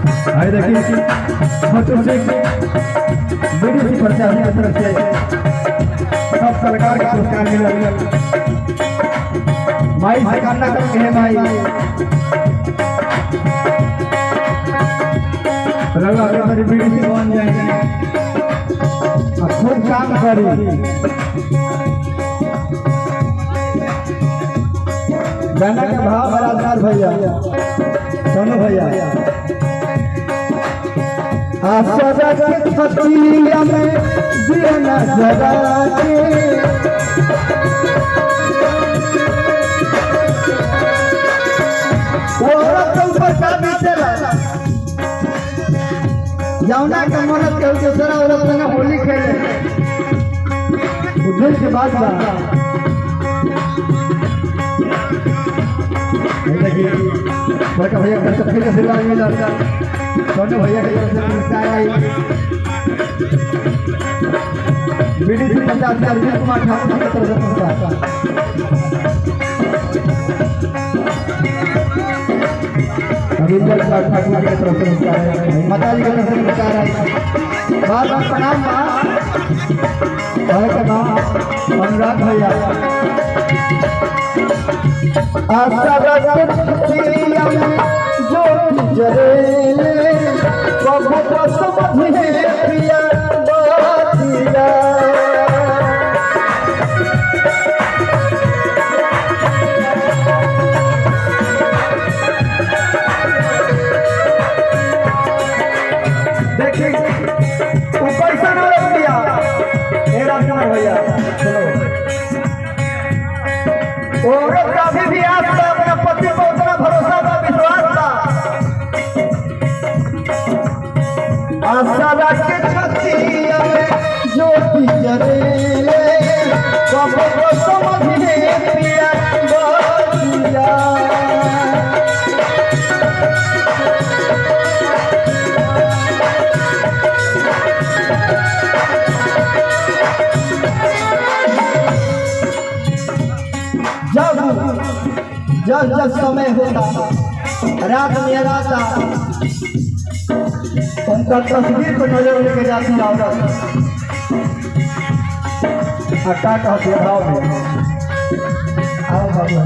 भाई देखिए बच्चों से बीडीसी प्रशासन की तरफ से सब सरकार का पुरस्कार मिला। माई से कामना करते हैं माई रंगा हमारी बीडीसी बन जाएंगे और खूब काम करें। गाना का भाव राजनाथ भैया सोनू भैया आशा के छतिया में दिया जगा के जौना के मरद के दूसरा औरत संग होली खेले दिल के बात बा। बड़का भैया घर से फिर से लाइन में लड़का सोनू भैया के तरफ से पुरस्कार आई। बीडीसी पंचायत अरविंद कुमार ठाकुर की तरफ से पुरस्कार। रविंद्र कुमार ठाकुर की तरफ से पुरस्कार है। माता जी की तरफ से पुरस्कार है। बार बार प्रणाम अनुराग भैया आशा जो जरे कबो समझे पिया बातिया देखिए ऊपर से ना रख दिया हे राजकुमार भैया चलो औरत का भी आस था अपने पति को उतना भरोसा था विश्वास था। आशा के छतिया में जो जरे कबो समझे पिया बातिया जब जब समय होता रात में आता उनका तस्वीर को नजर लेके जाती औरत अट्टा का भाव में आओ बाबू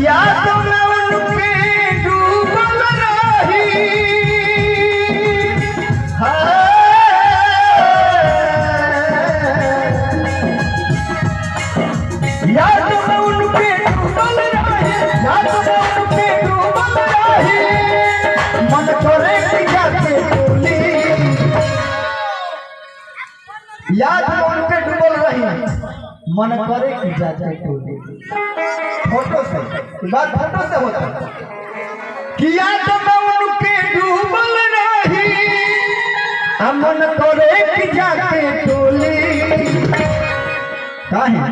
याद याद उन पे डूबल रही मन करे की जाते टोली फोटो से बात फोटो से होता कि याद उन पे डूबल रही मन करे की जाते टोली काहे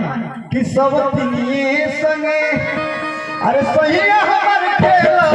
कि सब दिनिए संगे अरे सही हमार खेला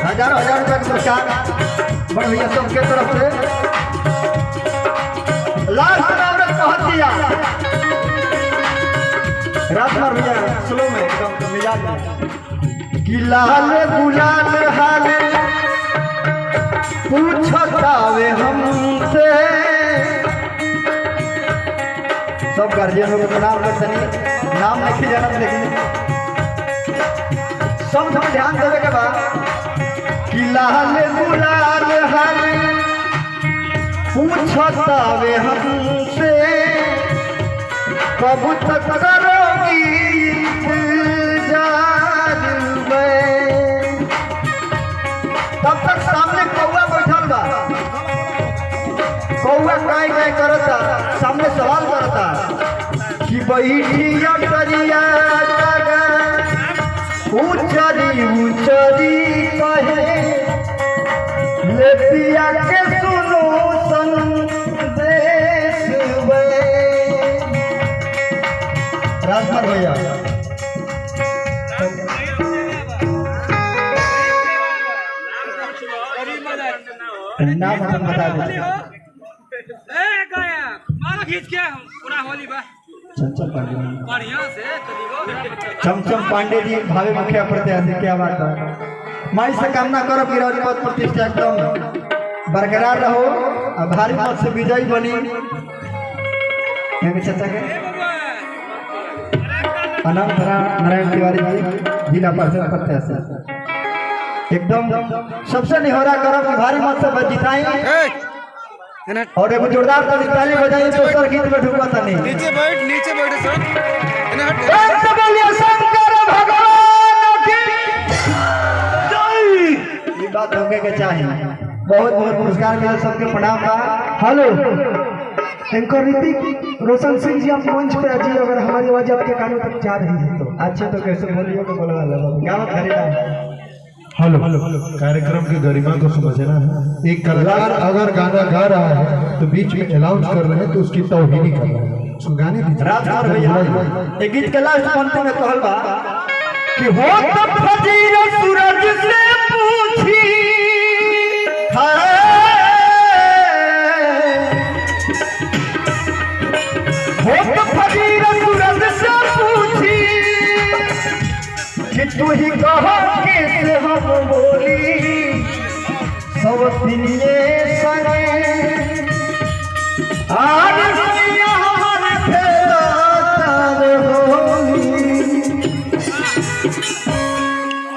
हजारों हजार रुपया का पुरस्कार बड़ भैया सबके तरफ से। लास्ट औरत कह दिया राजकुमार भैया स्लो में एकदम मिजाज में कि लाल गुलाल हाल पूछतावे हमसे सब गार्जियनों को प्रणाम करते नहीं नाम लिखी जाना लेकिन सब ध्यान देवे के बाद कि लाल गुलाल हाल पूछतावे हमसे कब तक करोगी इंतजार में। तब तक सामने कौआ बैठल बा, कौआ काय काय करता, सामने सवाल करता कि बैठिया करिया ऊंचरी ऊंचरी कहे ले पिया के सुनो संदेश राजभर भैया नाम हम बता दीजिए। चमचम पांडे चमचम पांडे जी भावे मुखिया प्रत्याशी क्या बात है। मैं इससे कामना करो कि राज पद प्रतिष्ठा एकदम बरकरार रहो और भारी मत से विजयी बनी। चाचा के अनंत नारायण तिवारी जी जिला परिषद प्रत्याशी एकदम सबसे निहोरा करो कि भारी मत से जिताएं और एक जोरदार ताली बजाइए तो सर गीत में ढुकवा था नहीं। नीचे बैठ सर। बोलिए शंकर भगवान की जय। ये बात होके के चाहिए। बहुत बहुत पुरस्कार मिला सबके प्रणाम का। हेलो एंकर ऋतिक रोशन सिंह जी आप मंच पे आइए अगर हमारी आवाज आपके कानों तक जा रही है तो। अच्छे तो कैसे बोलिए तो बोलवा लो क्या बात खरीदा। हेलो कार्यक्रम की गरिमा को समझना है। एक कलाकार अगर गाना गा रहा है तो बीच में अनाउंस कर रहे हैं तो उसकी तौहीनी कर रहे हैं। उसको गाने दीजिए। राजकुमार भैया एक गीत के लास्ट पंक्ति में कहल बा कि हो तब फजीर सूरज से पूछी हो तब फजीर सूरज से पूछी कि तू ही कहो कैसे हम बोली सब दिने सने आज हमारे फेरातार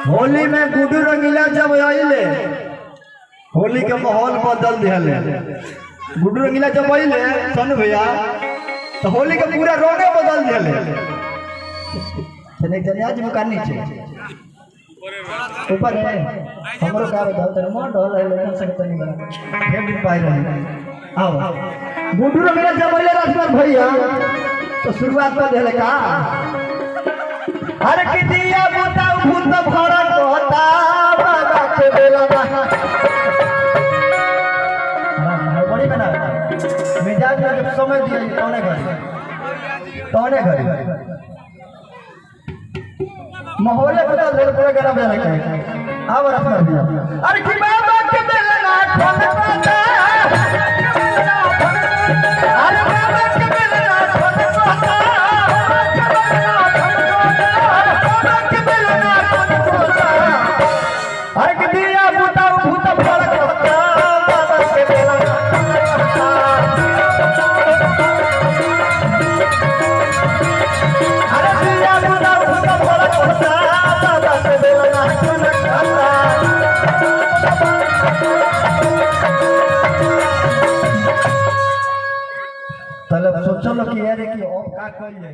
होली में गुड्डू रंगीला जब आइले होली के माहौल बदल दिले। गुड्डू रंगीला जब आइले सन भैया तो होली के पूरा रंगे बदल दिले। चले चले आज मुकान नीचे ऊपर है हमरो कार जाओ तेरे मोड़ ढोल है लेकिन सकते नहीं बना फिर भी पाई रहे। आओ गुड्डू रंगीला जब आइले राजकुमार भैया तो शुरुआत कर देले का हर की दिया बुता भूत भरा कोता बाबा के बेला बड़ी बना मिजाज में जब समय दिए तौने घड़ी माहौल बदल दे पूरा गरम है रखे अब रखना दिया अरे की बाबा के बेला खोल पाता अरे बाबा के बेला खोल पाता हर के दिया बुता भूत भर कोता बाबा के बेला अरे दिया बुता भूत भर कोता बाबा के बेला चलो सोचो कि यार कि अब का कइले।